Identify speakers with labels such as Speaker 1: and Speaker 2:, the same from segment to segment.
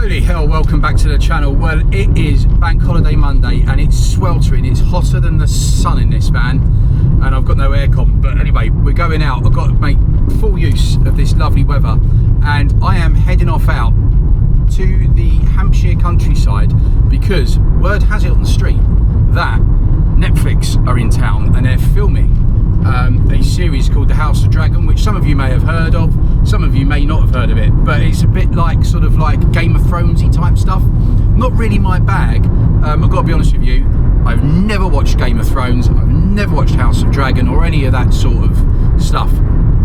Speaker 1: Holy hell, welcome back to the channel. Well, it is Bank Holiday Monday and it's sweltering. It's hotter than the sun in this van and I've got no aircon. But anyway, we're going out. I've got to make full use of this lovely weather and I am heading off out to the Hampshire countryside because word has it on the street that Netflix are in town and they're filming a series called The House of Dragon, which some of you may have heard of, some of you may not have heard of it, but it's a bit like sort of like Game of Thronesy type stuff. Not really my bag. I've got to be honest with you, I've never watched Game of Thrones, I've never watched House of Dragon or any of that sort of stuff,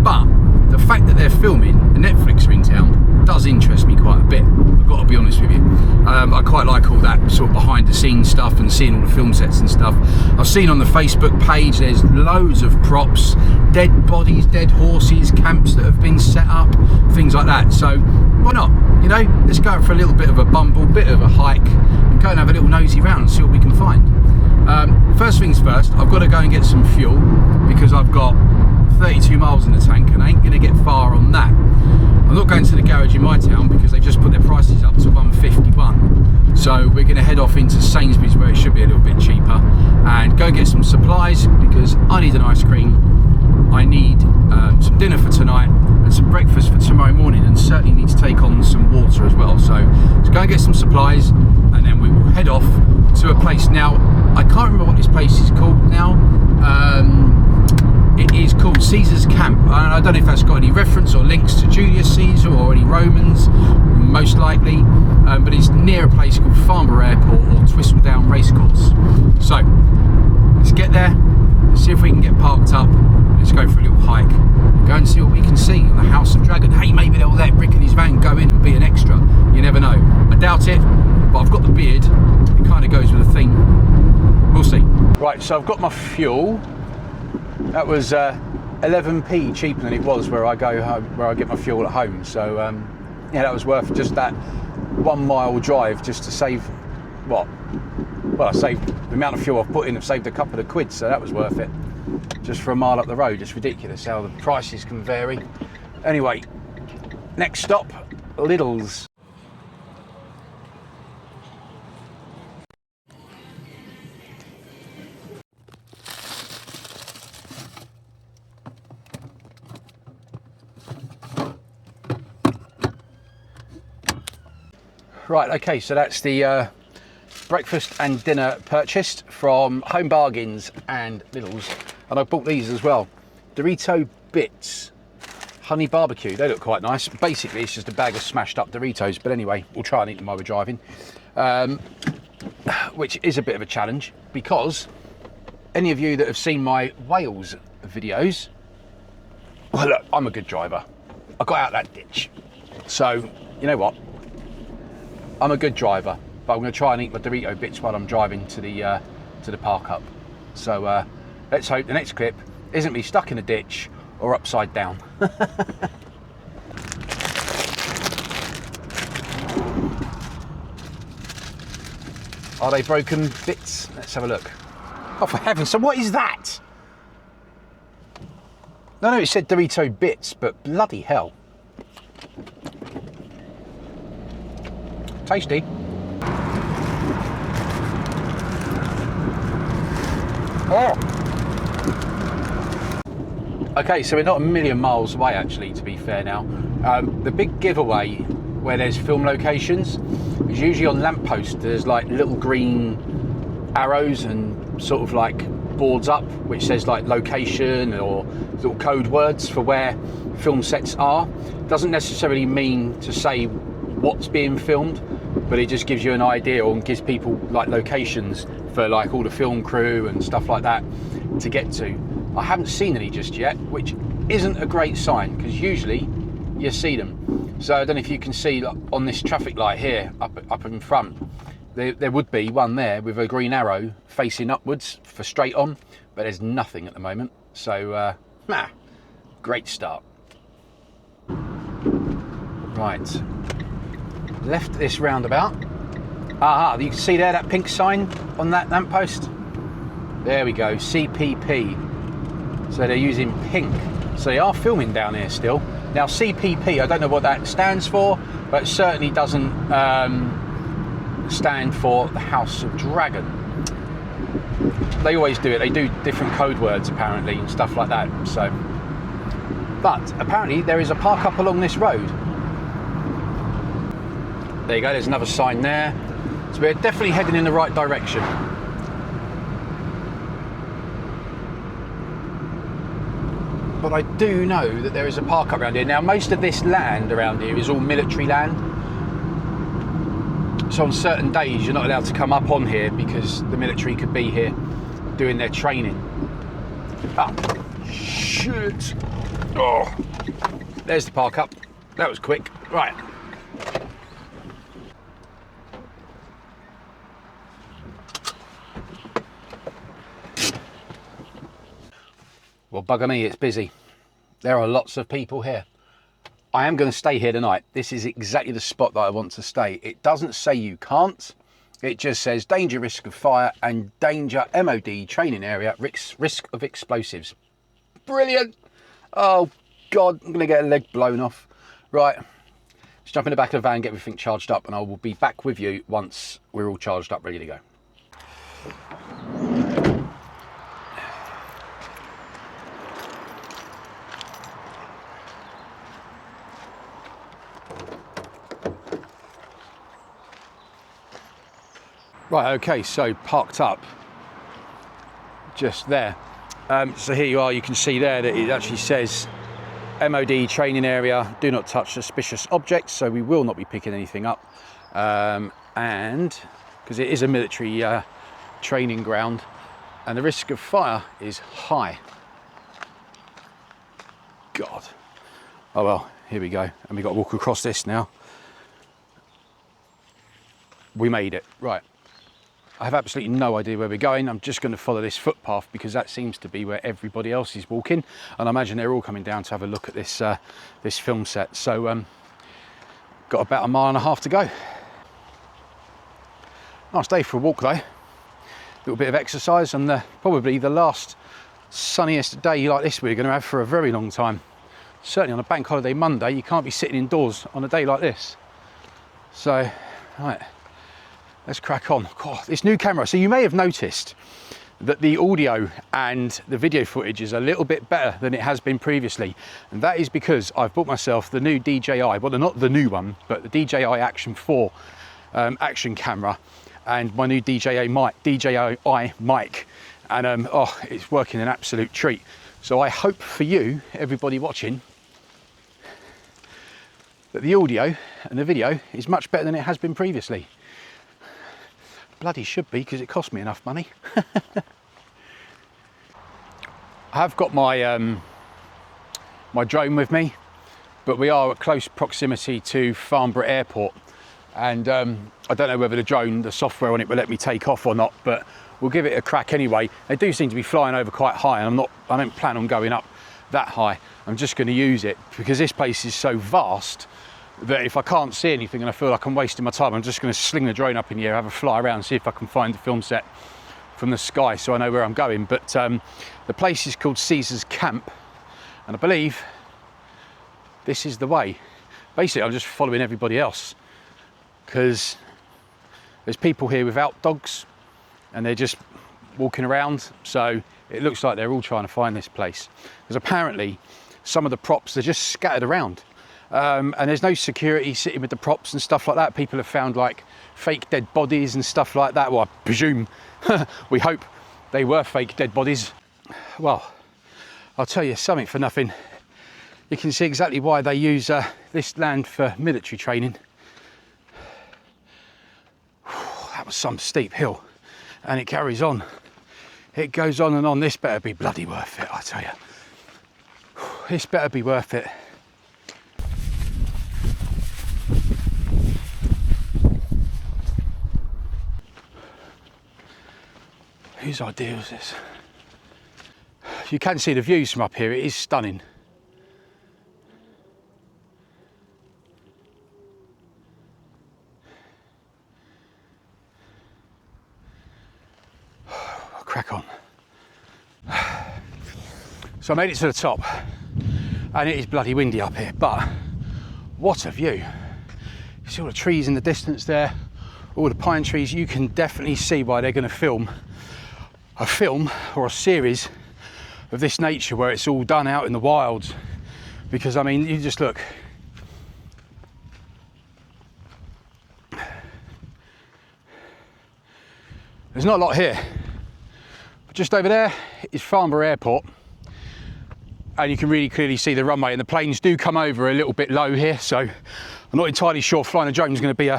Speaker 1: but the fact that they're filming and Netflix are in town does interest me quite a bit. I've got to be honest with you. I quite like all that sort of behind the scenes stuff and seeing all the film sets and stuff. I've seen on the Facebook page there's loads of props, dead bodies, dead horses, camps that have been set up, things like that. So why not? You know, let's go out for a little bit of a bumble, bit of a hike and go and have a little nosy round and see what we can find. First things first, I've got to go and get some fuel because I've got 32 miles in the tank and I ain't going to get far on that. I'm not going to the garage in my town because they've just put their prices up to $151. So we're going to head off into Sainsbury's where it should be a little bit cheaper and go and get some supplies because I need an ice cream, I need some dinner for tonight and some breakfast for tomorrow morning, and certainly need to take on some water as well. So let's go and get some supplies and then we will head off to a place. Now I can't remember what this place is called now. It is called Caesar's Camp, and I don't know if that's got any reference or links to Julius Caesar or any Romans, most likely, but it's near a place called Farnborough Airport or Twistledown Racecourse. So let's get there, let's see if we can get parked up, let's go for a little hike, go and see what we can see on the House of Dragon. Hey, maybe they'll let Rick and his van go in and be an extra, you never know. I doubt it, but I've got the beard, it kind of goes with the theme, we'll see. Right, so I've got my fuel. That was 11p cheaper than it was where I go home, where I get my fuel at home. So yeah, that was worth just that 1 mile drive just to save what? Well, I saved the amount of fuel I've put in. I've saved a couple of quid, so that was worth it. Just for a mile up the road. It's ridiculous how the prices can vary. Anyway, next stop, Lidl's. Right, okay, so that's the breakfast and dinner purchased from Home Bargains and Lidl's. And I bought these as well. Dorito Bits, honey barbecue. They look quite nice. Basically, it's just a bag of smashed up Doritos. But anyway, we'll try and eat them while we're driving. Which is a bit of a challenge because any of you that have seen my Wales videos, well, look, I'm a good driver. I got out that ditch. So, you know what? I'm a good driver, but I'm going to try and eat my Dorito Bits while I'm driving to the park up. So let's hope the next clip isn't me stuck in a ditch or upside down. Are they broken bits? Let's have a look. Oh, for heaven's sake, what is that? No, it said Dorito Bits, but bloody hell. Tasty. Oh. Okay, so we're not a million miles away actually, to be fair now. The big giveaway where there's film locations is usually on lampposts. There's like little green arrows and sort of like boards up which says like location or little code words for where film sets are. Doesn't necessarily mean to say what's being filmed, but it just gives you an idea and gives people like locations for like all the film crew and stuff like that to get to. I haven't seen any just yet, which isn't a great sign because usually you see them. So I don't know if you can see like, on this traffic light here up in front, there would be one there with a green arrow facing upwards for straight on, but there's nothing at the moment. So great start. Right. Left this roundabout. Aha, you can see there that pink sign on that lamppost. There we go, CPP. So they're using pink. So they are filming down here still. Now CPP, I don't know what that stands for, but but it certainly doesn't stand for the House of Dragon. They always do it. They do different code words apparently and stuff like that. So, but apparently there is a park up along this road. There you go. There's another sign there. So we're definitely heading in the right direction. But I do know that there is a park up around here. Now, most of this land around here is all military land. So on certain days, you're not allowed to come up on here because the military could be here doing their training. Ah, shit. Oh, there's the park up. That was quick. Right. Well, bugger me, it's busy. There are lots of people here. I am going to stay here tonight. This is exactly the spot that I want to stay. It doesn't say you can't. It just says danger, risk of fire, and danger MOD training area, risk of explosives. Brilliant. Oh, God, I'm going to get a leg blown off. Right, let's jump in the back of the van, get everything charged up, and I will be back with you once we're all charged up, ready to go. Right, okay, so parked up just there. So here you are, you can see there that it actually says MOD training area, do not touch suspicious objects, so we will not be picking anything up. And because it is a military training ground, and the risk of fire is high. God. Oh well, here we go. And we've got to walk across this now. We made it. Right. I have absolutely no idea where we're going. I'm just going to follow this footpath because that seems to be where everybody else is walking. And I imagine they're all coming down to have a look at this this film set. So got about a mile and a half to go. Nice day for a walk though. Little bit of exercise, and probably the last sunniest day like this we're going to have for a very long time. Certainly on a bank holiday Monday, you can't be sitting indoors on a day like this. So, right. Let's crack on. God, this new camera. So you may have noticed that the audio and the video footage is a little bit better than it has been previously. And that is because I've bought myself the new DJI, well, not the new one, but the DJI Action 4 action camera and my new DJI mic. And oh, it's working an absolute treat. So I hope for you, everybody watching, that the audio and the video is much better than it has been previously. Bloody should be, because it cost me enough money. I have got my my drone with me, but we are at close proximity to Farnborough Airport, and I don't know whether the drone, the software on it, will let me take off or not, but we'll give it a crack anyway. They do seem to be flying over quite high, and I don't plan on going up that high. I'm just going to use it because this place is so vast that if I can't see anything and I feel like I'm wasting my time, I'm just going to sling the drone up in the air, have a fly around, see if I can find the film set from the sky so I know where I'm going. But the place is called Caesar's Camp, and I believe this is the way. Basically, I'm just following everybody else because there's people here without dogs and they're just walking around. So it looks like they're all trying to find this place, because apparently some of the props, they're just scattered around. And there's no security sitting with the props and stuff like that. People have found like fake dead bodies and stuff like that. Well, I presume, we hope they were fake dead bodies. Well, I'll tell you something for nothing. You can see exactly why they use this land for military training. That was some steep hill, and it carries on. It goes on and on. This better be bloody worth it, I tell you. This better be worth it. Whose idea was this? You can see the views from up here. It is stunning. I'll crack on. So I made it to the top, and it is bloody windy up here, but what a view. You see all the trees in the distance there, all the pine trees. You can definitely see why they're going to film a film or a series of this nature where it's all done out in the wilds. Because I mean, you just look. There's not a lot here. But just over there is Farnborough Airport. And you can really clearly see the runway, and the planes do come over a little bit low here, so I'm not entirely sure flying a drone is going to be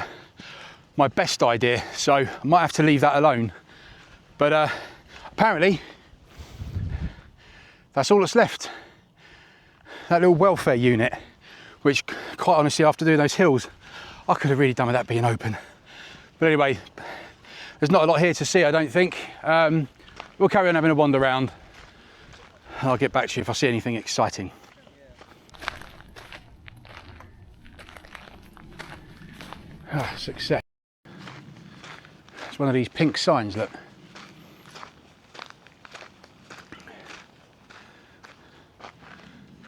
Speaker 1: my best idea, so I might have to leave that alone. But apparently that's all that's left. That little welfare unit, which quite honestly after doing those hills I could have really done with that being open. But anyway, there's not a lot here to see, I don't think. We'll carry on having a wander around. I'll get back to you if I see anything exciting. Ah, success. It's one of these pink signs, look.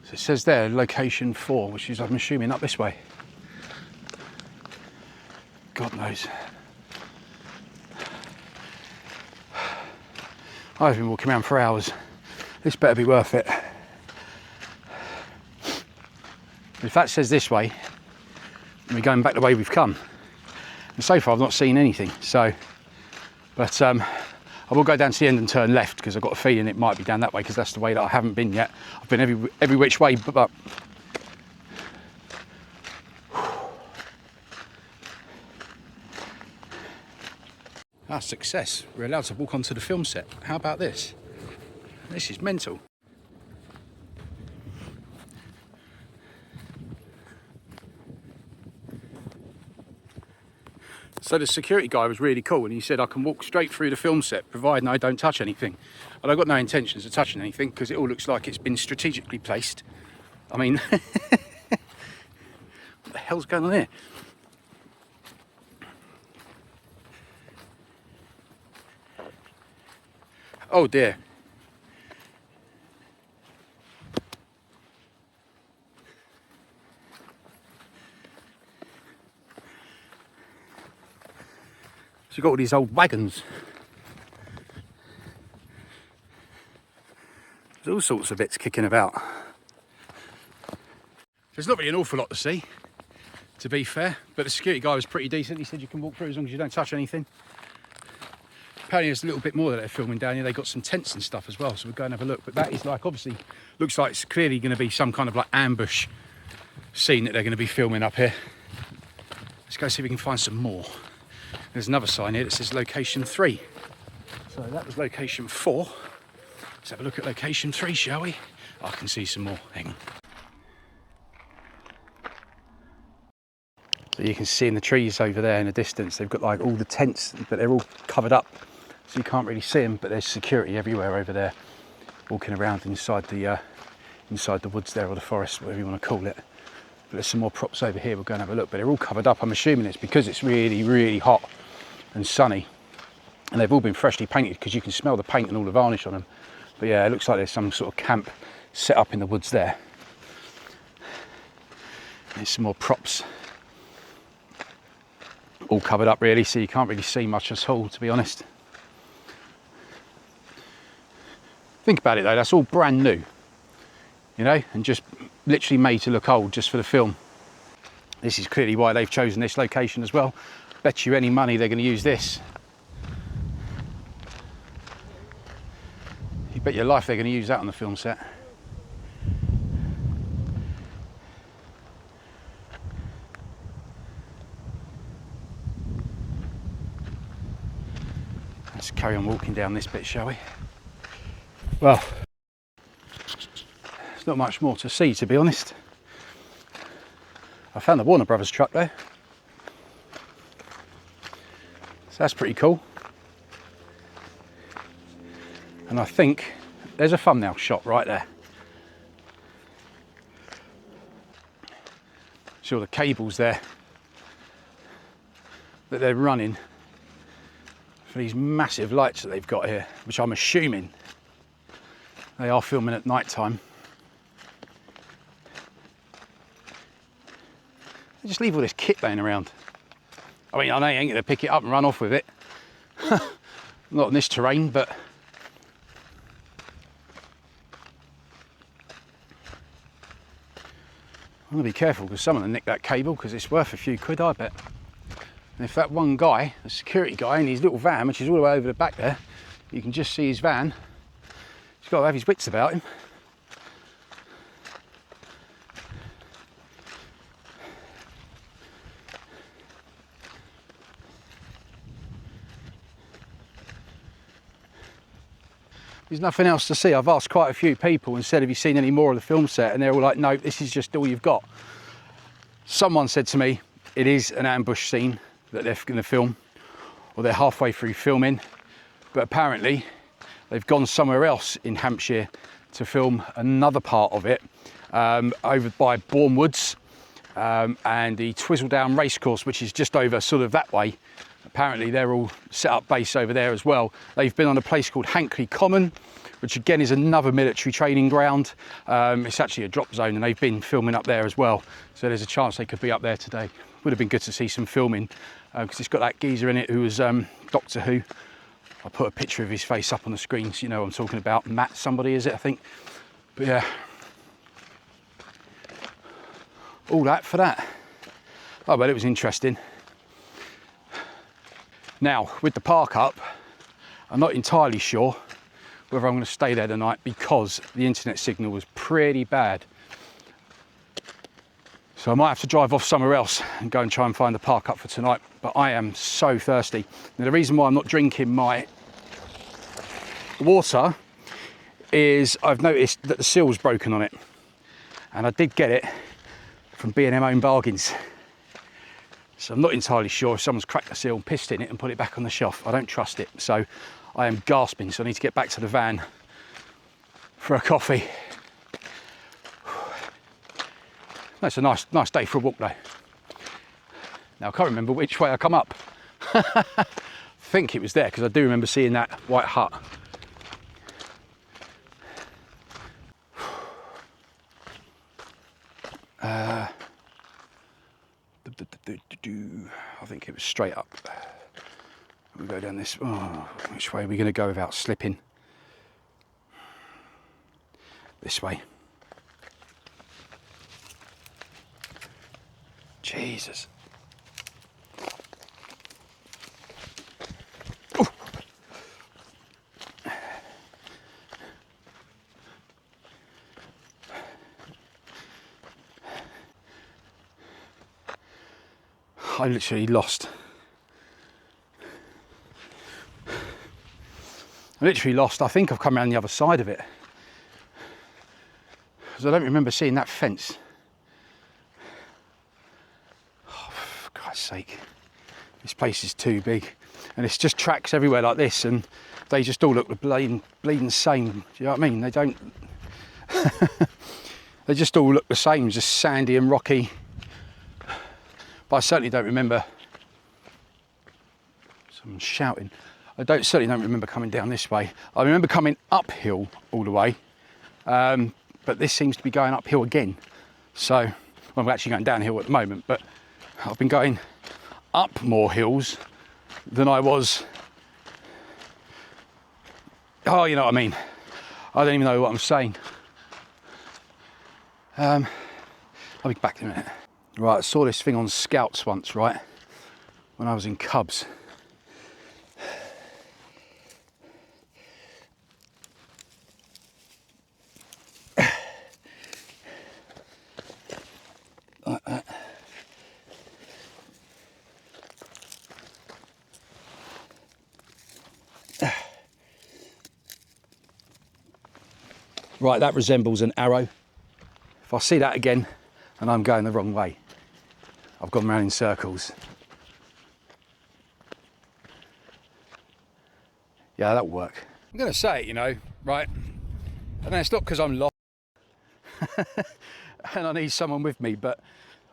Speaker 1: So it says there, location 4, which is, I'm assuming, up this way. God knows. I've been walking around for hours. This better be worth it. If that says this way, we're going back the way we've come. And so far I've not seen anything, so, but I will go down to the end and turn left because I've got a feeling it might be down that way because that's the way that I haven't been yet. I've been every which way but success. We're allowed to walk onto the film set. How about this? This is mental. So the security guy was really cool and he said I can walk straight through the film set providing I don't touch anything. And I've got no intentions of touching anything because it all looks like it's been strategically placed. I mean, what the hell's going on here? Oh dear. So you've got all these old wagons. There's all sorts of bits kicking about. There's not really an awful lot to see, to be fair, but the security guy was pretty decent. He said you can walk through as long as you don't touch anything. Apparently there's a little bit more that they're filming down here. They've got some tents and stuff as well, so we'll go and have a look. But that is like, obviously, looks like it's clearly going to be some kind of like ambush scene that they're going to be filming up here. Let's go see if we can find some more. There's another sign here that says location 3. So that was location 4. Let's have a look at location 3, shall we? Oh, I can see some more. Hang on. So you can see in the trees over there in the distance, they've got like all the tents, but they're all covered up, so you can't really see them. But there's security everywhere over there, walking around inside the woods there, or the forest, whatever you want to call it. But there's some more props over here. We'll go and have a look. But they're all covered up. I'm assuming it's because it's really, really hot and sunny, and they've all been freshly painted because you can smell the paint and all the varnish on them. But yeah, it looks like there's some sort of camp set up in the woods there. There's some more props, all covered up really, so you can't really see much at all, to be honest. Think about it though, that's all brand new, you know, and just literally made to look old just for the film. This is clearly why they've chosen this location as well. Bet you any money they're going to use this. You bet your life they're going to use that on the film set. Let's carry on walking down this bit, shall we? Well, there's not much more to see, to be honest. I found the Warner Brothers truck there. So that's pretty cool. And I think there's a thumbnail shot right there. See all the cables there that they're running for these massive lights that they've got here, which I'm assuming they are filming at night time. They're just leave all this kit laying around? I mean, I know you ain't gonna pick it up and run off with it. Not in this terrain, but I'm gonna be careful because someone will nick that cable because it's worth a few quid, I bet. And if that one guy, the security guy in his little van, which is all the way over the back there, you can just see his van, he's got to have his wits about him. There's nothing else to see. I've asked quite a few people and said, have you seen any more of the film set? And they're all like, no, this is just all you've got. Someone said to me, it is an ambush scene that they're going to film, or they're halfway through filming, but apparently they've gone somewhere else in Hampshire to film another part of it, over by Bourne Woods, and the Twisseldown Racecourse, which is just over sort of that way. Apparently they're all set up base over there as well. They've been on a place called Hankley Common, which again is another military training ground. It's actually a drop zone and they've been filming up there as well. So there's a chance they could be up there today. Would have been good to see some filming because it's got that geezer in it who was Doctor Who. I'll put a picture of his face up on the screen so you know what I'm talking about. Matt somebody is it, I think. But yeah. All that for that. Oh, well, it was interesting. Now, with the park up, I'm not entirely sure whether I'm going to stay there tonight because the internet signal was pretty bad. So I might have to drive off somewhere else and go and try and find the park up for tonight. But I am so thirsty. Now, the reason why I'm not drinking my water is I've noticed that the seal's broken on it. And I did get it from B&M Own Bargains. So I'm not entirely sure if someone's cracked the seal and pissed in it and put it back on the shelf. I don't trust it. So I am gasping. So I need to get back to the van for a coffee. That's a nice day for a walk though. Now I can't remember which way I come up. I think it was there because I do remember seeing that white hut. I think it was straight up. We go down this. Oh, which way are we going to go without slipping? This way. Jesus. Ooh. I literally lost. I think I've come around the other side of it. Because I don't remember seeing that fence. Oh, for Christ's sake. This place is too big. And it's just tracks everywhere like this and they just all look the bleeding same. Do you know what I mean? They don't... they just all look the same, just sandy and rocky. But I certainly don't remember someone shouting. Certainly don't remember coming down this way. I remember coming uphill all the way, but this seems to be going uphill again. So, well, we're actually going downhill at the moment, but I've been going up more hills than I was. Oh, you know what I mean. I don't even know what I'm saying. I'll be back in a minute. Right, I saw this thing on Scouts once, right, when I was in Cubs. Like that. Right, that resembles an arrow. If I see that again and I'm going the wrong way, I've gone round in circles. Yeah, that'll work. I'm gonna say it, you know, right? And it's not because I'm lost and I need someone with me, but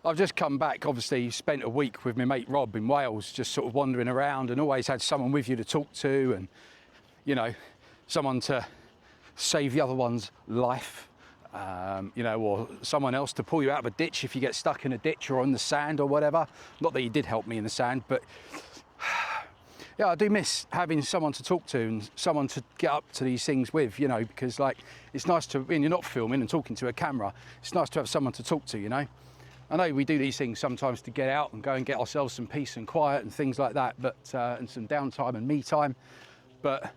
Speaker 1: I've just come back, obviously spent a week with my mate Rob in Wales, just sort of wandering around and always had someone with you to talk to and, you know, someone to save the other one's life. you know, or someone else to pull you out of a ditch if you get stuck in a ditch or on the sand or whatever. Not that you did help me in the sand, but yeah, I do miss having someone to talk to and someone to get up to these things with, you know, because like, it's nice to, when you're not filming and talking to a camera, it's nice to have someone to talk to, you know. I know we do these things sometimes to get out and go and get ourselves some peace and quiet and things like that, but and some downtime and me time. But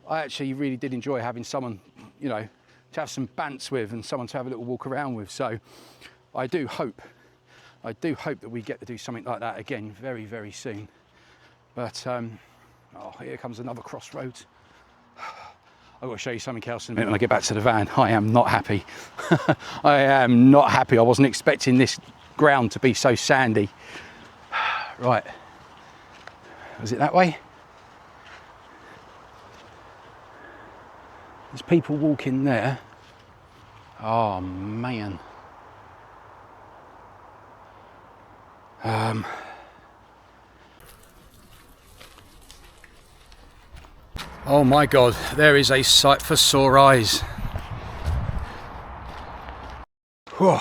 Speaker 1: I actually really did enjoy having someone, you know, to have some bants with and someone to have a little walk around with. So I do hope that we get to do something like that again very, very soon. But oh, here comes another crossroads. I've got to show you something else in a minute when I get back to the van. I am not happy. I am not happy. I wasn't expecting this ground to be so sandy. Right, was it that way? There's people walking there. Oh man. Oh my God, there is a sight for sore eyes. Whew.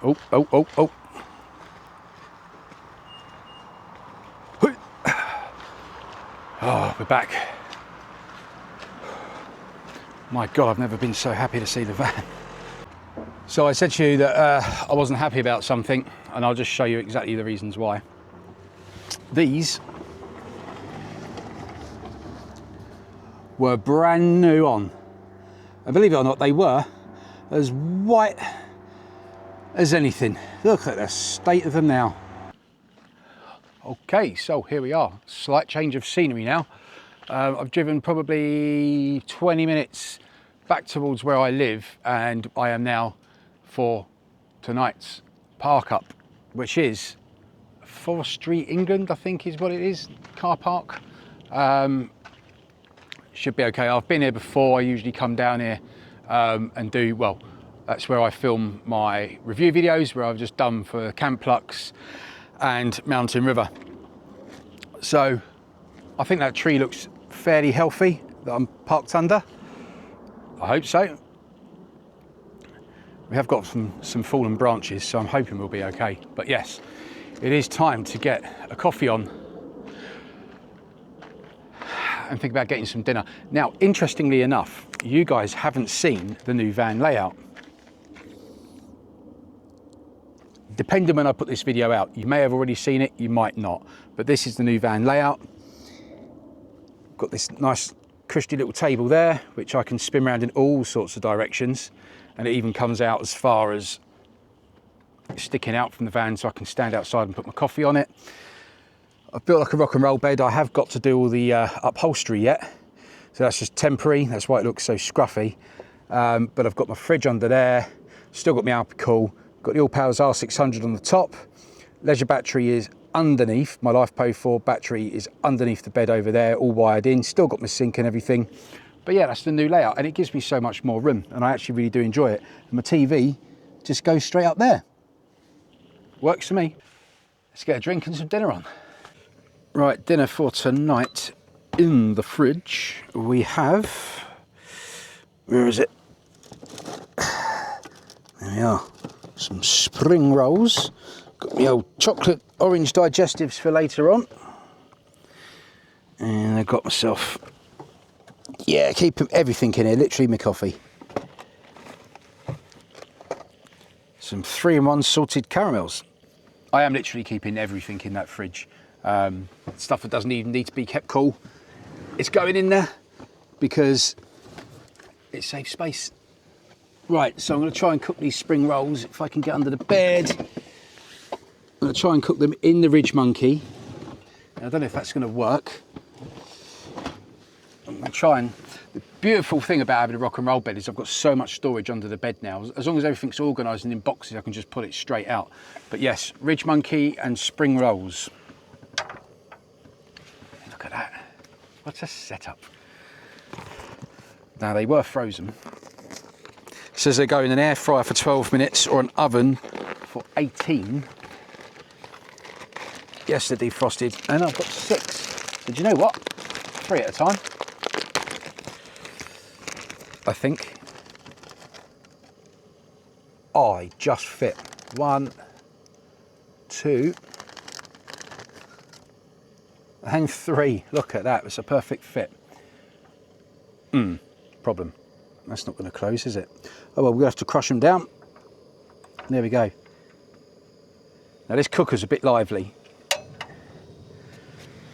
Speaker 1: Oh, oh, oh, oh. Oh, we're back. My God, I've never been so happy to see the van. So I said to you that I wasn't happy about something, and I'll just show you exactly the reasons why. These were brand new on, and believe it or not, they were as white as anything. Look at the state of them now. Okay, so here we are, slight change of scenery now. I've driven probably 20 minutes back towards where I live, and I am now for tonight's park up, which is Forest Street, England, I think is what it is, car park. Should be okay. I've been here before. I usually come down here and do, well, that's where I film my review videos, where I've just done for CAMPLUX and Mountain River. So I think that tree looks fairly healthy that I'm parked under. I hope so. We have got some fallen branches, so I'm hoping we'll be okay. But yes, it is time to get a coffee on and think about getting some dinner. Now, interestingly enough, you guys haven't seen the new van layout. Depending when I put this video out, you may have already seen it, you might not, but this is the new van layout. Got this nice cushy little table there, which I can spin around in all sorts of directions, and it even comes out as far as sticking out from the van, so I can stand outside and put my coffee on it. I've built like a rock and roll bed. I have got to do all the upholstery yet, so that's just temporary. That's why it looks so scruffy. But I've got my fridge under there, still got my Alpowers, got the Allpowers R600 on the top. Leisure battery is underneath. My LifePo4 battery is underneath the bed over there, all wired in. Still got my sink and everything. But yeah, that's the new layout, and it gives me so much more room, and I actually really do enjoy it. And my TV just goes straight up there. Works for me. Let's get a drink and some dinner on. Right, dinner for tonight. In the fridge we have, where is it? There we are, some spring rolls. Got my old chocolate orange digestives for later on. And I got myself, yeah, keep everything in here, literally my coffee. Some 3-in-1 salted caramels. I am literally keeping everything in that fridge. Stuff that doesn't even need to be kept cool, it's going in there because it saves space. Right, so I'm going to try and cook these spring rolls if I can get under the bed. I'm going to try and cook them in the Ridge Monkey. I don't know if that's going to work. I'm going to try and... The beautiful thing about having a rock and roll bed is I've got so much storage under the bed now. As long as everything's organised and in boxes, I can just pull it straight out. But yes, Ridge Monkey and spring rolls. Look at that. What a setup. Now, they were frozen. It says they go in an air fryer for 12 minutes or an oven for 18. Yes, they're defrosted, and I've got 6. Did you know what? 3 at a time, I think. I just fit. 1, 2, and 3. Look at that, it's a perfect fit. Problem. That's not going to close, is it? Oh well, we'll have to crush them down. There we go. Now this cooker's a bit lively,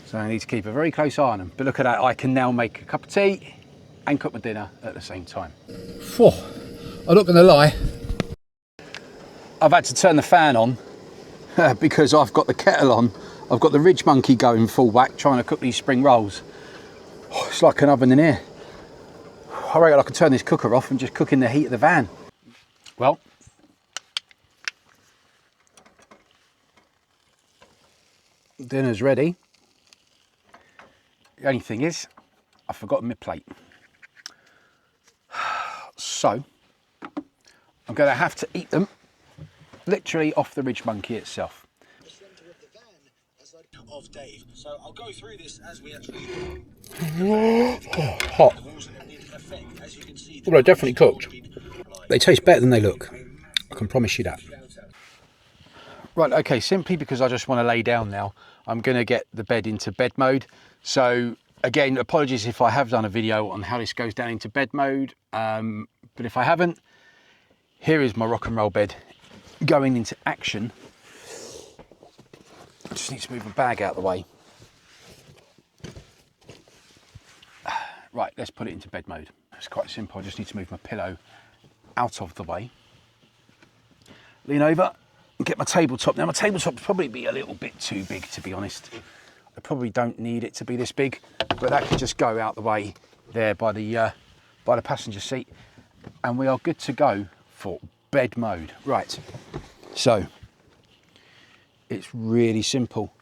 Speaker 1: so I need to keep a very close eye on them. But look at that, I can now make a cup of tea and cook my dinner at the same time. Phew, I'm not going to lie, I've had to turn the fan on because I've got the kettle on. I've got the Ridge Monkey going full whack trying to cook these spring rolls. Oh, it's like an oven in here. I reckon I could turn this cooker off and just cook in the heat of the van. Well, dinner's ready. The only thing is, I've forgotten my plate. So, I'm going to have to eat them literally off the Ridge Monkey itself. Of Dave. So I'll go through this as we actually hot. Well, they're definitely cooked. They taste better than they look. I can promise you that. Right, okay, simply because I just want to lay down now, I'm going to get the bed into bed mode. So again, apologies if I have done a video on how this goes down into bed mode, but if I haven't, here is my rock and roll bed going into action. I just need to move my bag out of the way. Right, let's put it into bed mode. It's quite simple. I just need to move my pillow out of the way. Lean over and get my tabletop. Now my tabletop's probably be a little bit too big, to be honest. I probably don't need it to be this big, but that can just go out the way there by the passenger seat, and we are good to go for bed mode. Right, so it's really simple.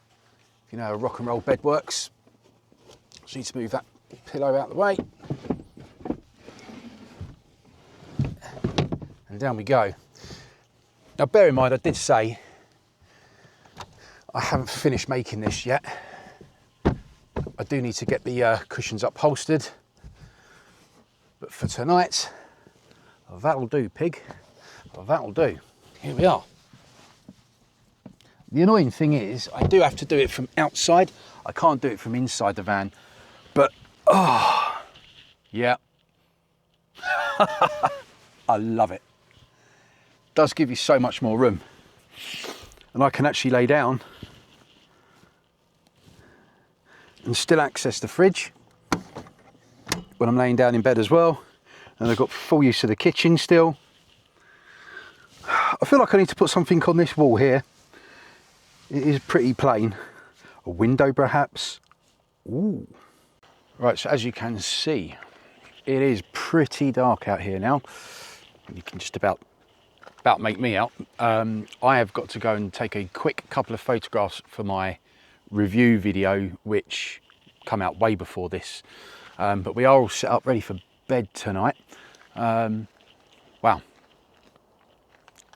Speaker 1: You know how a rock and roll bed works. Just need to move that pillow out of the way. And down we go. Now bear in mind, I did say I haven't finished making this yet. I do need to get the cushions upholstered. But for tonight, that'll do, pig. That'll do. Here we are. The annoying thing is, I do have to do it from outside. I can't do it from inside the van. But, oh, yeah. I love it. Does give you so much more room. And I can actually lay down and still access the fridge when I'm laying down in bed as well. And I've got full use of the kitchen still. I feel like I need to put something on this wall here. It is pretty plain. A window perhaps. Ooh. Right, so as you can see, it is pretty dark out here now. You can just about make me out. I have got to go and take a quick couple of photographs for my review video, which come out way before this. But we are all set up ready for bed tonight. Wow.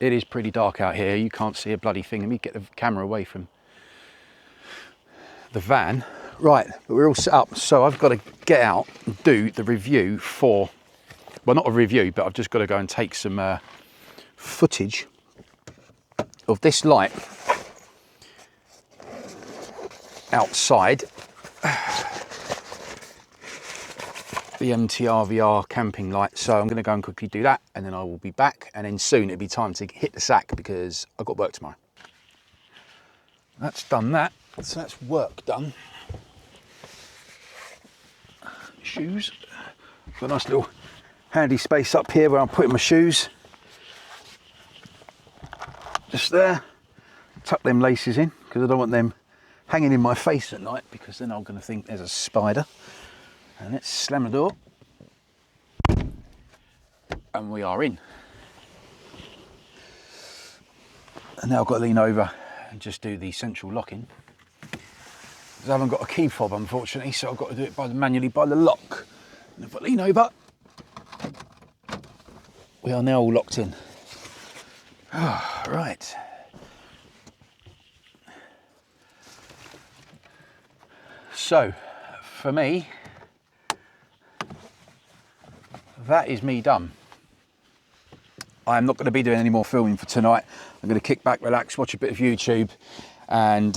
Speaker 1: It is pretty dark out here. You can't see a bloody thing. Let me get the camera away from the van. Right, but we're all set up. So I've got to get out and do the review for, well, not a review, but I've just got to go and take some footage of this light outside. The MTRVR camping light. So I'm going to go and quickly do that, and then I will be back, and then soon it'll be time to hit the sack because I've got work tomorrow. That's done that, so that's work done. Shoes. Got a nice little handy space up here where I'm putting my shoes. Just there. Tuck them laces in because I don't want them hanging in my face at night, because then I'm going to think there's a spider. And let's slam the door, and we are in. And now I've got to lean over and just do the central locking, because I haven't got a key fob unfortunately, so I've got to do it manually by the lock. And if I lean over, we are now all locked in. Oh, right. So for me, that is me done. I'm not going to be doing any more filming for tonight. I'm going to kick back, relax, watch a bit of YouTube, and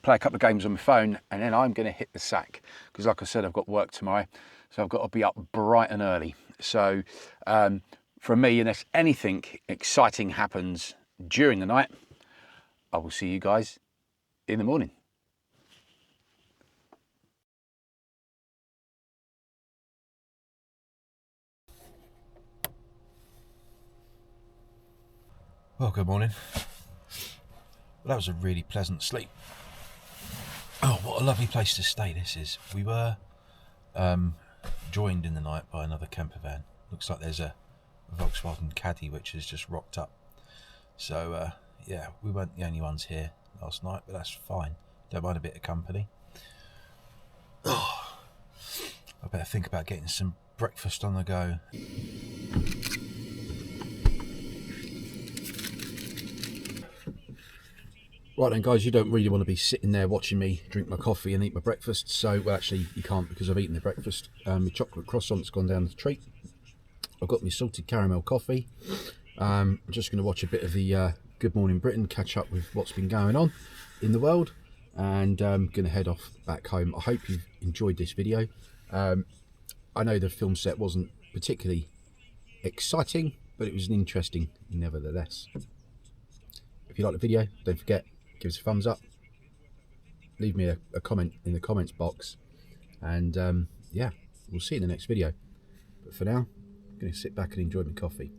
Speaker 1: play a couple of games on my phone, and then I'm going to hit the sack, because like I said, I've got work tomorrow, so I've got to be up bright and early. So for me, unless anything exciting happens during the night, I will see you guys in the morning. Well, good morning. Well, that was a really pleasant sleep. Oh, what a lovely place to stay this is. We were joined in the night by another camper van. Looks like there's a Volkswagen Caddy which has just rocked up. So yeah, we weren't the only ones here last night, but that's fine. Don't mind a bit of company. Oh, I better think about getting some breakfast on the go. Right then guys, you don't really want to be sitting there watching me drink my coffee and eat my breakfast. So, well, actually you can't, because I've eaten the breakfast. My chocolate croissant's gone down the treat. I've got my salted caramel coffee. I'm just going to watch a bit of the Good Morning Britain, catch up with what's been going on in the world, and I'm going to head off back home. I hope you've enjoyed this video. I know the film set wasn't particularly exciting, but it was interesting nevertheless. If you like the video, don't forget, give us a thumbs up, leave me a comment in the comments box, and yeah, we'll see you in the next video. But for now, I'm going to sit back and enjoy my coffee.